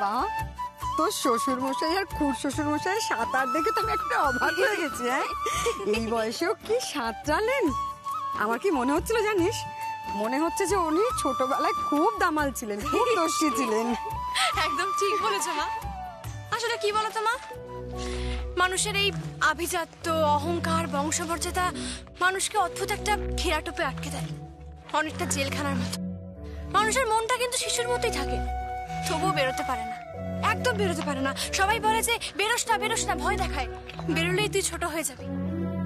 বাবা, তোর শ্বশুর মশাই আর খুড় শ্বশুর মশাই সাঁতার দেখে তো আমি একটা অবাক হয়ে গেছি। হ্যাঁ, এই বয়সেও কি সাঁতরালেন? আমার কি মনে হচ্ছিল জানিস, মনে হচ্ছে যে উনি ছোটবেলায় খুব দামাল ছিলেন, খুব দস্যি ছিলেন। একদম ঠিক বলেছো মা। আসলে কি বলতো মা, মানুষের এই আভিজাত্য, অহংকার, বংশমর্যাদা মানুষকে অদ্ভুত একটা ঘেরাটোপে আটকে দেয়, অনেকটা জেলখানার মতো। মানুষের মনটা কিন্তু শিশুর মতোই থাকে, তবুও বেরোতে পারে না, একদম বেরোতে পারে না। সবাই বলে যে বেরোস না বেরোস না, ভয় দেখায়, বেরোলেই তুই ছোট হয়ে যাবি।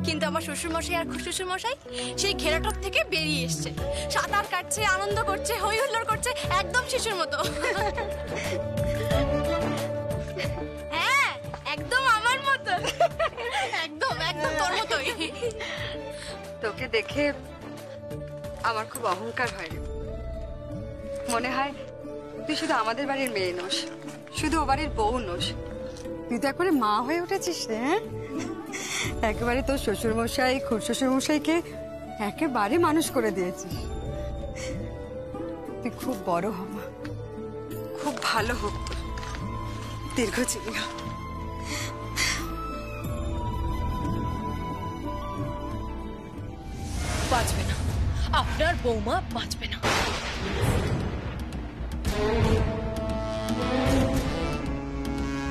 কিন্তু আমার শ্বশুর মশাই আর খুড় মশাই সেই ঘেরাটোপ থেকে বেরিয়ে এসছে, সাঁতার কাটছে, আনন্দ করছে, হই হুল্লোড় করছে, একদম শিশুর মতো। হ্যাঁ, একদম আমার মতো, একদম একদম তোর মতোই। তোকে দেখে আমার খুব অহংকার হয় রে। মনে হয় তুই শুধু আমাদের বাড়ির মেয়ে নোস, শুধু ও বাড়ির বউ নোস, তুই তো একবারে মা হয়ে উঠেছিস রে। হ্যাঁ, একেবারে তোর শ্বশুর মশাই খুড় শ্বশুর মশাইকে একেবারে মানুষ করে দিয়েছিস। তুই খুব বড় হ মা, খুব ভালো হোক, তোর দীর্ঘজীবী হ। বাঁচবে না, আপনার বৌমা বাঁচবে না।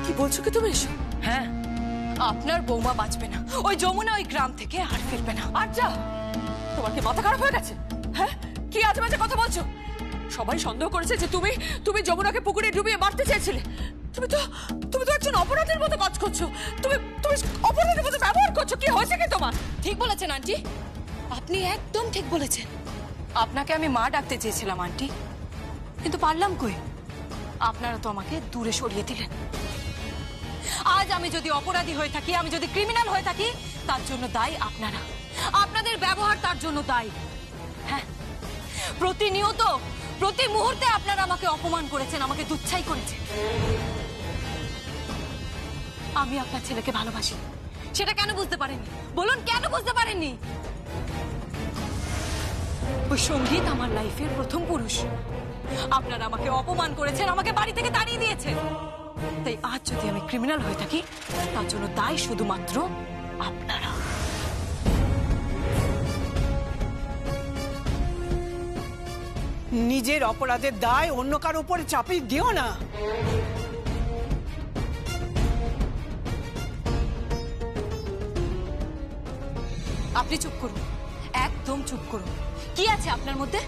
কি বলছো কি তুমি এসব? হ্যাঁ, আপনার বৌমা বাঁচবে না। ওই যমুনা ওই গ্রাম থেকে আর ফিরবে না। আর যা, তোমার কি মাথা খারাপ হয়ে গেছে? হ্যাঁ, কি আজে বাজে কথা বলছো? সবাই সন্দেহ করেছে যে তুমি যমুনাকে পুকুরে ডুবিয়ে মারতে চেয়েছিলে। তুমি তো একজন অপরাধীর মতো কাজ করছো। তুমি অপরাধীর মতো ব্যবহার করছো। কি হয়েছে কি তোমার? ঠিক বলেছেন আন্টি, আপনি একদম ঠিক বলেছেন। আপনাকে আমি মা ডাকতে চেয়েছিলাম আন্টি, কিন্তু পারলাম কই? আপনারা তো আমাকে দূরে সরিয়ে দিলেন। আজ আমি যদি অপরাধী হয়ে থাকি, আমি যদি ক্রিমিনাল হয়ে থাকি, তার জন্য দায়ী আপনারা, আপনাদের ব্যবহার তার জন্য দায়ী। হ্যাঁ, প্রতিনিয়ত প্রতি মুহূর্তে আপনারা আমাকে অপমান করেছেন, আমাকে তুচ্ছাই করেছেন। আমি আপনার ছেলেকে ভালোবাসি, সেটা কেন বুঝতে পারেননি? বলুন, কেন বুঝতে পারেননি? ওই সঙ্গীত আমার লাইফের প্রথম পুরুষ। আপনারা আমাকে অপমান করেছেন, আমাকে বাড়ি থেকে তাড়িয়ে দিয়েছেন। তাই আজ যদি আমি ক্রিমিনাল হয়ে থাকি, তার জন্য দায় শুধুমাত্র আপনারা। নিজের অপরাধের দায় অন্য কারো উপরে চাপিয়ে দিও না। আপনি চুপ করুন, একদম চুপ করুন। কি আছে আপনার মধ্যে?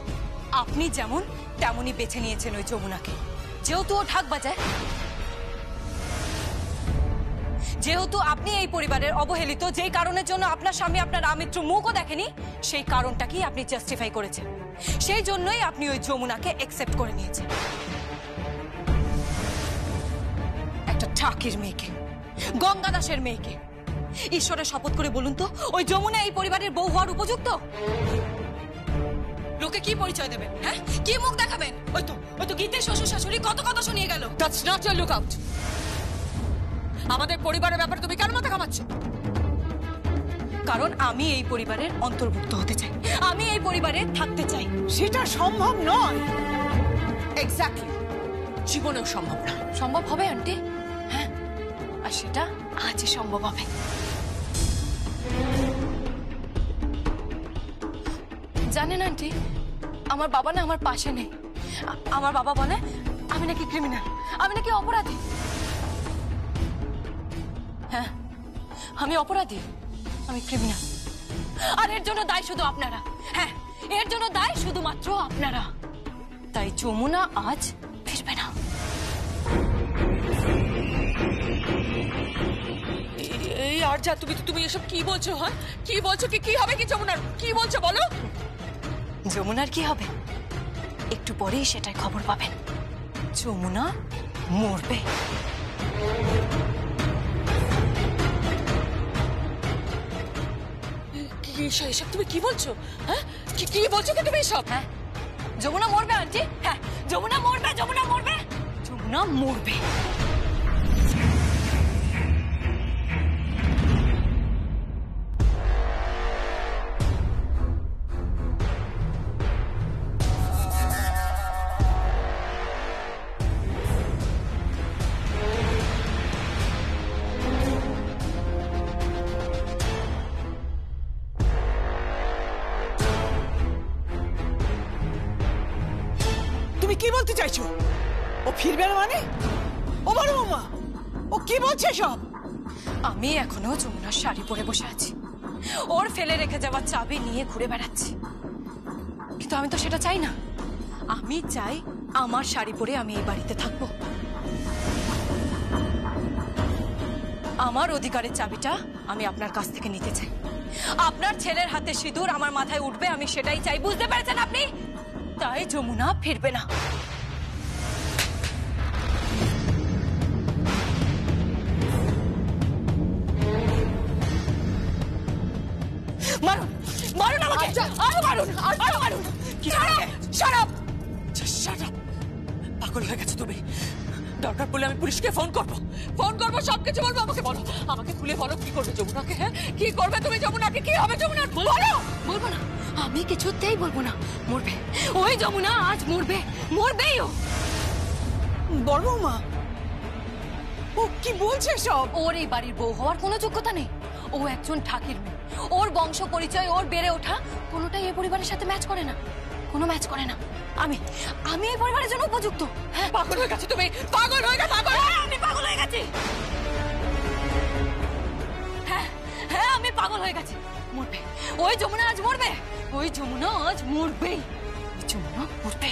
আপনি যেমন তেমনই বেছে নিয়েছেন ওই যমুনাকে, যেহেতু ও ঢাক বাজায়, যেহেতু আপনি এই পরিবারের অবহেলিত, যেই কারণের জন্য আপনার স্বামী আপনার আমিত্র মুখও দেখেনি, সেই কারণটাকেই আপনি জাস্টিফাই করেছেন। সেই জন্যই আপনি ওই যমুনাকে অ্যাকসেপ্ট করে নিয়েছেন। একটা ঠাকির মেয়েকে, গঙ্গা দাসের মেয়েকে। ঈশ্বরের শপথ করে বলুন তো, ওই যমুনা এই পরিবারের বউ হওয়ার উপযুক্ত? লোকে কি পরিচয় দেবেন? হ্যাঁ, কি মুখ দেখাবেন? ওই তো গীতের শ্বশুর শাশুড়ি কত কথা শুনিয়ে গেল। That's not your look out. আমাদের পরিবারের ব্যাপারে তুমি কেন মাথা ঘামাচ্ছ? কারণ আমি এই পরিবারের অন্তর্ভুক্ত হতে চাই, আমি এই পরিবারে থাকতে চাই। সেটা সম্ভব নয়। এক্স্যাক্টলি, জীবনেও সম্ভব না। সম্ভব হবে আন্টি, হ্যাঁ, আর সেটা আজই সম্ভব হবে। জানেন আন্টি, আমার বাবা না আমার পাশে নেই। আমার বাবা বলে আমি নাকি ক্রিমিনাল, আমি নাকি অপরাধী। হ্যাঁ, আমি অপরাধী, আমি ক্রিমিনাল। আর এর জন্য দায় শুধু আপনারা। হ্যাঁ, এর জন্য দায় শুধুমাত্র আপনারা। তাই যমুনা আজ ফিরবে না। এই আর যা, তুমি এসব কি বলছো? হ্যাঁ, কি বলছো? কি হবে কি যমুনার? কি বলছো বলো? যমুনার কি হবে একটু পরেই সেটাই খবর পাবেন। যমুনা মরবে। এসব তুমি কি বলছো? হ্যাঁ, কি বলছো কি তুমি এসব? হ্যাঁ, যমুনা মরবে আন্টি। হ্যাঁ, যমুনা মরবে, যমুনা মরবে, যমুনা মরবে। তুমি কি বলতে চাইছো? ও ফিরবে না মানে? ও বড় বৌমা, ও কি বলছে সব? আমি এখনো যমুনার শাড়ি পরে বসে আছি, ওর ফেলে রেখে যাওয়া চাবি নিয়ে ঘুরে বেড়াচ্ছি। কিন্তু আমি তো সেটা চাই না। আমি চাই আমার শাড়ি পরে আমি এই বাড়িতে থাকবো। আমার অধিকারের চাবিটা আমি আপনার কাছ থেকে নিতে চাই। আপনার ছেলের হাতে সিঁদুর আমার মাথায় উঠবে, আমি সেটাই চাই। বুঝতে পেরেছেন আপনি? তাই যমুনা ফিরবে না। মারুন, মারুন আমাকে, আরো মারুন, আরো মারুন। Shut up, shut up. পাগল হয়ে গেছো তুমি। দরকার পড়লে আমি পুলিশকে ফোন করবো, সবকিছু বলবো। আমাকে বলো, আমাকে খুলে বলো কি করবে যমুনাকে? হ্যাঁ, কি করবে তুমি যমুনাকে? কি হবে যমুনার? বলো। বলবো না, আমি কিছুতেই বলবো না। মরবে ওই যমুনা, আজ মরবে, মরবেই ও। বড় বৌমা, ও কি বলছে সব? ওর এই বাড়ির বউ হওয়ার কোনো যোগ্যতা নেই। ও একজন ঠাকির মেয়ে। ওর বংশ পরিচয়, ওর বেড়ে ওঠা কোনোটাই এই পরিবারের সাথে ম্যাচ করে না, কোনো ম্যাচ করে না। আমি এই পরিবারের জন্য উপযুক্ত। হ্যাঁ, পাগল হয়ে গেছো তুমি, পাগল হয়ে গেছো। পাগল, আমি পাগল হয়ে গেছি। হ্যাঁ হ্যাঁ, আমি পাগল হয়ে গেছি। মরবে ওই যমুনা, আজ মরবে। ওই যমুনা আজ মরবেই, ওই যমুনা মরবে।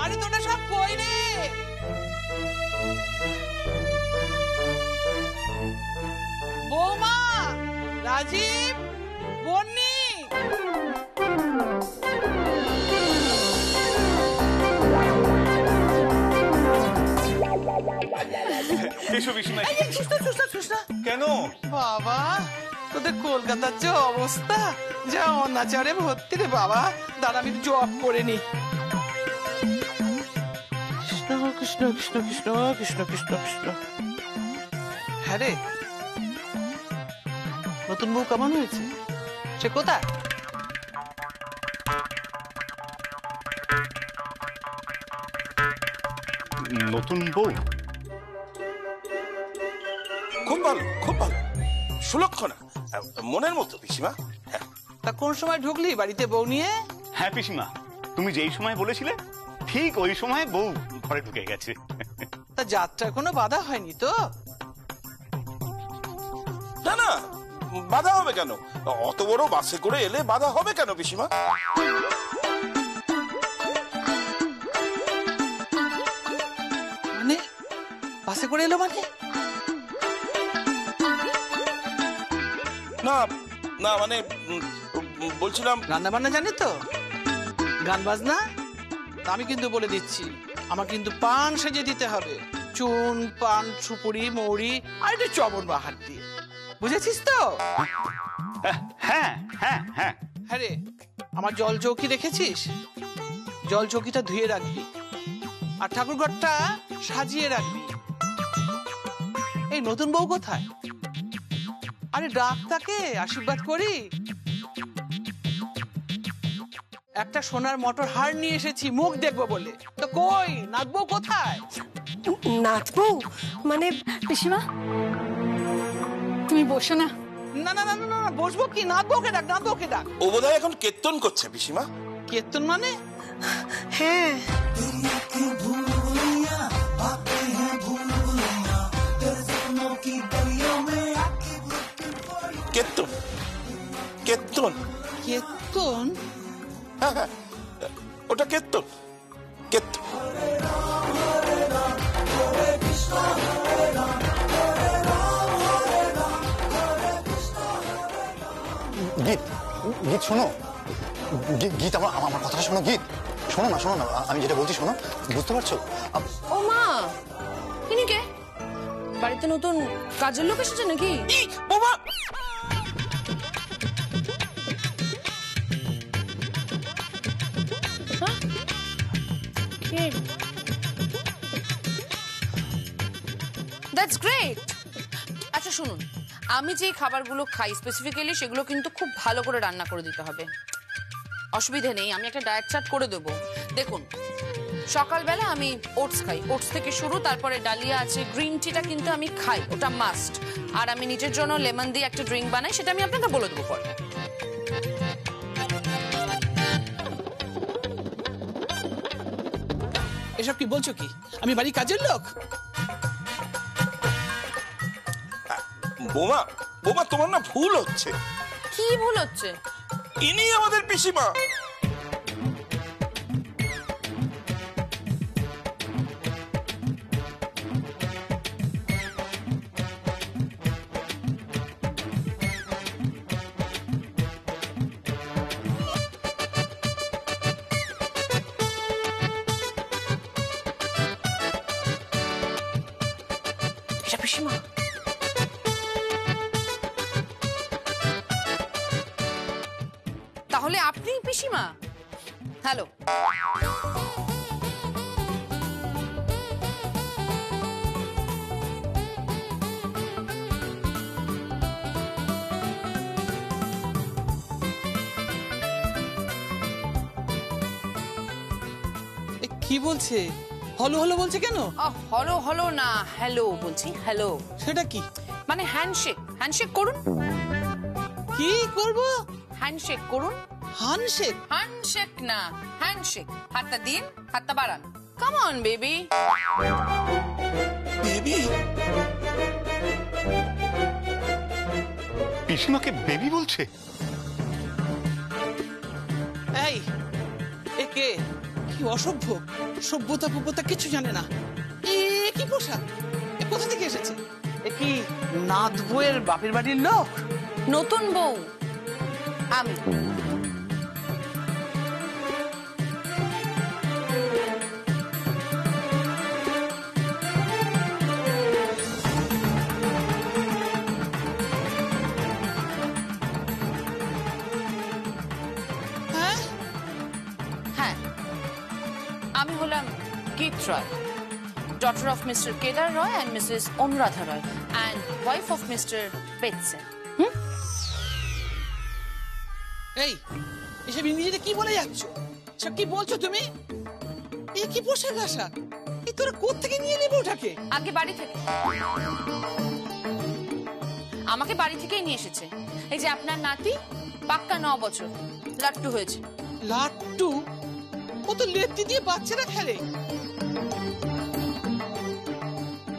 আরে তোরা সব কই রে? বৌমা, রাজীব, বন্নি। কেন বাবা, তোদের কলকাতার যে অবস্থা, যা অনাচারে ভর্তি রে বাবা। দাঁড়া, আমি জব করে নি। কৃষ্ণ কৃষ্ণ কৃষ্ণ কৃষ্ণ কৃষ্ণ কৃষ্ণ। হ্যাঁ রে, নতুন বউ কেমন হয়েছে? সে কোথায়? নতুন বউ? খুব ভালো, খুব ভালো, সুলক্ষণা, মনের মতো পিসিমা। তা কোন সময় ঢুকলি বাড়িতে বউ নিয়ে? হ্যাঁ পিসিমা, তুমি যেই সময় বলেছিলে ঠিক ওই সময় বউ ঘরে ঢুকে গেছে। তা তা যাত্রা কোনো বাধা হয়নি তো? না না, বাধা হবে কেন? অত বড় বাসে করে এলে বাধা হবে কেন পিসিমা? মানে বাসে করে এলো মানে? না না মানে বলছিলাম রান্না বান্না জানে তো, গান বাজনা? তা আমি কিন্তু বলে দিচ্ছি, আমার কিন্তু পান সেজে দিতে হবে, চুন পান সুপুরি মৌরি আর একটু চবন বাহার দিয়ে, বুঝেছিস তো? হ্যাঁ হ্যাঁ হ্যাঁ। হ্যাঁ রে, আমার জল চৌকি দেখেছিস? জল চৌকিটা ধুয়ে রাখবি আর ঠাকুরঘরটা সাজিয়ে রাখবি। এই নতুন বউ কোথায়? আরে ডাক তাকে, আশীর্বাদ করি। একটা সোনার মটর হার নিয়ে এসেছি মুখ দেখবো বলে, তো কই নাচবো কোথায়? নাচবো মানে? পিসিমা তুমি বসো না। না না না না না, বসবো কি? নাচবো কে ডাক, নাচবো কে ডাক। ও বোধহয় এখন কীর্তন করছে পিসিমা। কীর্তন মানে? হ্যাঁ, কীর্তন কীর্তন কীর্তন? হ্যাঁ হ্যাঁ, ওটা কীর্তন কীর্তন। গীত, গীত শোনো, গীত আমার আমার কথাটা শোনো, গীত শোনো না, শোনো না, আমি যেটা বলছি শোনো, বুঝতে পারছো? ও মা, ইনি কে? বাড়িতে নতুন কাজের লোক এসেছে নাকি? বোমা! That's great. আচ্ছা শুনুন, আমি যে খাবারগুলো খাই স্পেসিফিক্যালি সেগুলো কিন্তু খুব ভালো করে রান্না করে দিতে হবে। অসুবিধে নেই, আমি একটা ডায়েট চার্ট করে দেবো। দেখুন, সকালবেলা আমি ওটস খাই, ওটস থেকে শুরু, তারপরে ডালিয়া আছে, গ্রিন টিটা কিন্তু আমি খাই, ওটা মাস্ট। আর আমি নিজের জন্য লেমন দিয়ে একটা ড্রিঙ্ক বানাই, সেটা আমি আপনাকে বলে দেবো পরে। এসব কি বলছো? কি আমি বাড়ি কাজের লোক? বোমা বোমা, তোমার না ভুল হচ্ছে। কি ভুল হচ্ছে? ইনি আমাদের পিসিমা। এটা পিসিমা? তাহলে আপনি পিসিমা? হ্যালো। কি বলছে? হলো হলো বলছে কেন? হলো হলো না, হ্যালো বলছি, হ্যালো। সেটা কি? মানে হ্যান্ডশেক। হ্যান্ডশেক করুন। কি করব? হ্যান্ডশেক করুন। হ্যান্ডশেক? হ্যান্ডশেক না, হ্যান্ডশেক। হাতটা দিন, হাতটা বাড়ান। Come on baby. বেবি? পিসিমাকে বেবি বলছে? এই একে কি অসভ্য, সভ্যতা ফভ্যতা কিছু জানে না। এ কি পোশাক? এ কোথা থেকে এসেছে? এ কি নাথ বউয়ের বাপের বাড়ির লোক? নতুন বউ আমি। হ্যাঁ, হ্যাঁ, আমি হলাম গীত রয়, daughter of Mr. Kedar Roy and Mrs. Anuradha Roy and wife of Mr. Betsen. এই এসব ইংরেজিতে কি বলে যাচ্ছ? সব কি বলছো তুমি? এ কি পোশাক আশাক? এই তোরা কোত্থেকে নিয়ে নেবে ওটাকে? আগে বাড়ি থেকে। আমাকে বাড়ি থেকেই নিয়ে এসেছে। এই যে আপনার নাতি, পাক্কা 9 বছর, লাট্টু হয়েছে। লাট্টু? ও তো লেত্তি দিয়ে বাচ্চারা খেলে।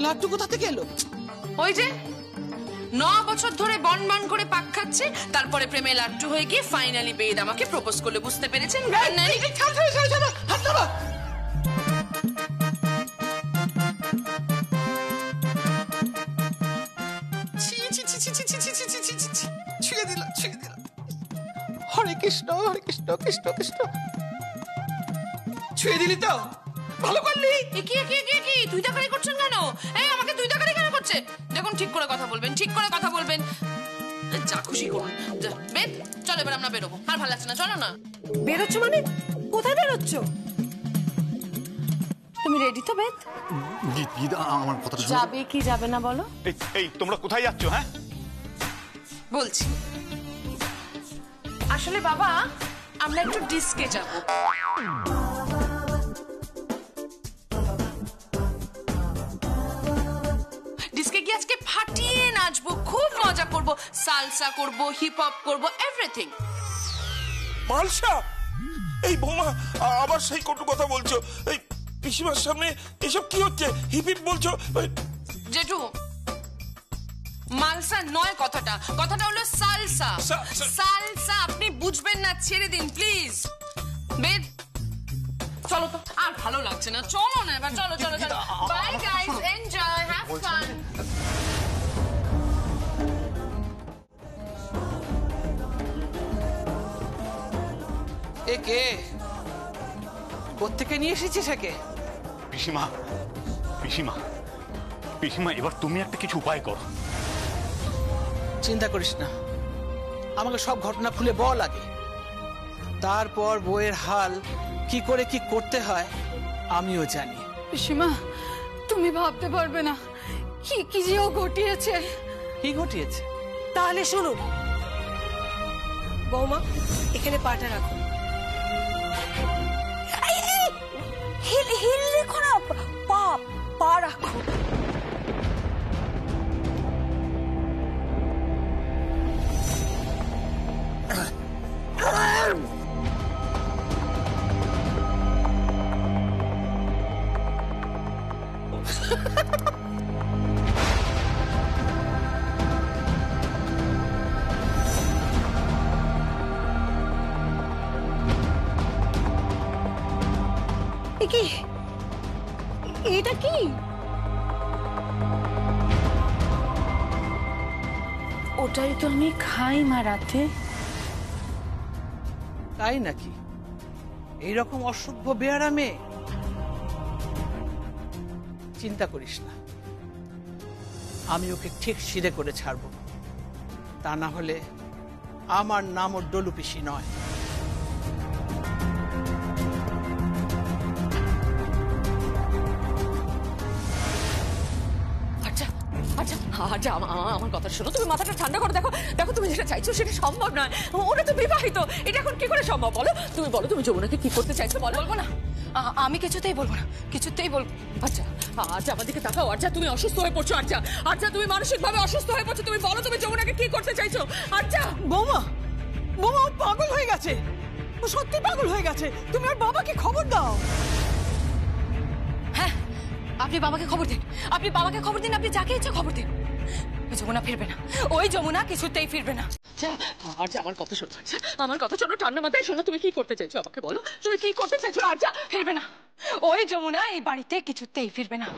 লাড্ডু কোথা থেকে এলো? ওই যে 9 বছর ধরে বন বন করে পাক খাচ্ছে, তারপরে প্রেমে লাড্ডু হয়ে গিয়ে ফাইনালি বেদ আমাকে প্রপোজ করলে, বুঝতে পেরেছেন? ছাড়, ছাড়, ছাড়, ছাড়, হাত নামা। ছি, ছি, ছি, ছি, ছি, ছি, ছি, ছি, ছি, ছি, ছি, ছি। ছুঁয়ে দিল, ছুঁয়ে দিল। হরে কৃষ্ণ, হরে কৃষ্ণ, কৃষ্ণ কৃষ্ণ। ছুঁয়ে দিলি তো? ভালো করলি। কি তুই দেখারি করছেন কেন? এই আমাকে তুই দেখারি কেন করছে? দেখুন, ঠিক করে কথা বলবেন, ঠিক করে কথা বলবেন। যা খুশি করুন। বেদ, চলো এবার আমরা বেরোবো। আর ভালো লাগছে না, চলো না। বেরোচ্ছ মানে? কোথায় বেরোচ্ছ? তুমি রেডি তো বেদ? গীত গীত আমার কথাটা শোনো। যাবে কি যাবে না বলো? এই তোমরা কোথায় যাচ্ছ? হ্যাঁ, বলছি, আসলে বাবা আমরা একটু ডিস্কে যাব। ডিস্কে গিয়ে আজকে ফাটিয়ে নাচবো, খুব মজা করব, সালসা করব, হিপ হপ করব, এভরিথিং। মালসা, এই বৌমা আবার সেই কটু কথা বলছো? এই পিসিমার সামনে এসব কি হচ্ছে? হিপ হিপ বলছো? জেঠু, মালসা নয় কথাটা, কথাটা হলো সালসা। সালসা আপনি বুঝবেন না, ছেড়ে দিন প্লিজ। বেদ, চলো তো, আর ভালো লাগছে না, চলো না এবার, চলো চলো চলো। Bye guys, enjoy, have fun. এ কে? কোত্থেকে নিয়ে এসেছিস একে? পিসিমা, পিসিমা, পিসিমা, এবার তুমি একটা কিছু উপায় করো। চিন্তা করিস না, আমাকে সব ঘটনা খুলে বল আগে, তারপর বইয়ের হাল কি করে কি করতে হয় আমিও জানি। পিসিমা, তুমি ভাবতে পারবে না কি কি যে ও ঘটিয়েছে। কি ঘটিয়েছে? তাহলে শুনুন, বৌমা এখানে পাটা রাখো। হিল হিল রেখো না, পা পা রাখো। কি এটা? কি ওটাই তো আমি খাই মা রাতে। তাই নাকি? এইরকম অসভ্য বেয়ারা মেয়ে? চিন্তা করিস না, আমি ওকে ঠিক সিধে করে ছাড়বো, তা না হলে আমার নাম ওর ডলু পিসি নয়। আচ্ছা আচ্ছা আচ্ছা, আমার কথা শোনো, তুমি মাথাটা ঠান্ডা করে দেখো। দেখো, তুমি যেটা চাইছো সেটা সম্ভব নয়। ওরা তো বিবাহিত, এটা এখন কি করে সম্ভব? বলো, তুমি বলো, তুমি যমুনাকে কি করতে চাইছো? বলো। বলবো না, আমি কিছুতেই বলবো না, কিছুতেই বলবো। আচ্ছা আচ্ছা, আমার দিকে তাকাও। আচ্ছা, তুমি অসুস্থ হয়ে পড়ছো। আচ্ছা আচ্ছা, তুমি মানসিকভাবে অসুস্থ হয়ে পড়ছো। তুমি বলো, তুমি যমুনাকে কি করতে চাইছো? আচ্ছা। বৌমা, বৌমা ও পাগল হয়ে গেছে, ও সত্যি পাগল হয়ে গেছে। তুমি ওর বাবাকে খবর দাও। হ্যাঁ, আপনি বাবাকে খবর দিন, আপনি বাবাকে খবর দিন, আপনি যাকে ইচ্ছা খবর দিন। ওই যমুনা ফিরবে না, ওই যমুনা কিছুতেই ফিরবে না। আচ্ছা, আমার কথা শোনো, আমার কথা শোনো, ঠান্ডা মাথায় শোনো। তুমি কি করতে চাইছো আমাকে বলো, তুমি কি করতে চাইছো? আচ্ছা, ফিরবে না, ওই যমুনা এই বাড়িতে কিছুতেই ফিরবে না।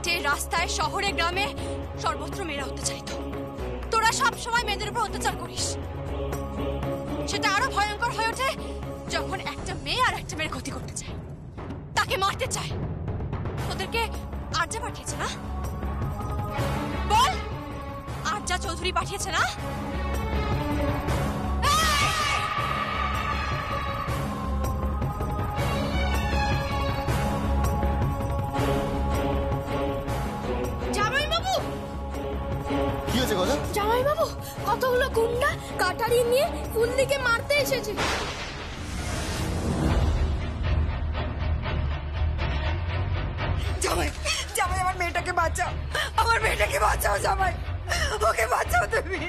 মাঠে রাস্তায় শহরে গ্রামে সর্বত্র মেয়েরা অত্যাচারিত। তোরা সব সময় মেয়েদের উপর অত্যাচার করিস। সেটা আরো ভয়ঙ্কর হয়ে ওঠে যখন একটা মেয়ে আর একটা মেয়ের ক্ষতি করতে চায়, তাকে মারতে চায়। ওদেরকে আরজা পাঠিয়েছে না? বল, আরজা চৌধুরী পাঠিয়েছে না? জামাই বাবু, কি হয়েছে গজা? জামাই বাবু, কতগুলো গুন্ডা কাটারি নিয়ে ফুলদিকে মারতে এসেছে। জামাই, জামাই, আমার মেয়েটাকে বাঁচাও, আমার মেয়েটাকে বাঁচাও জামাই, ওকে বাঁচাও তুমি।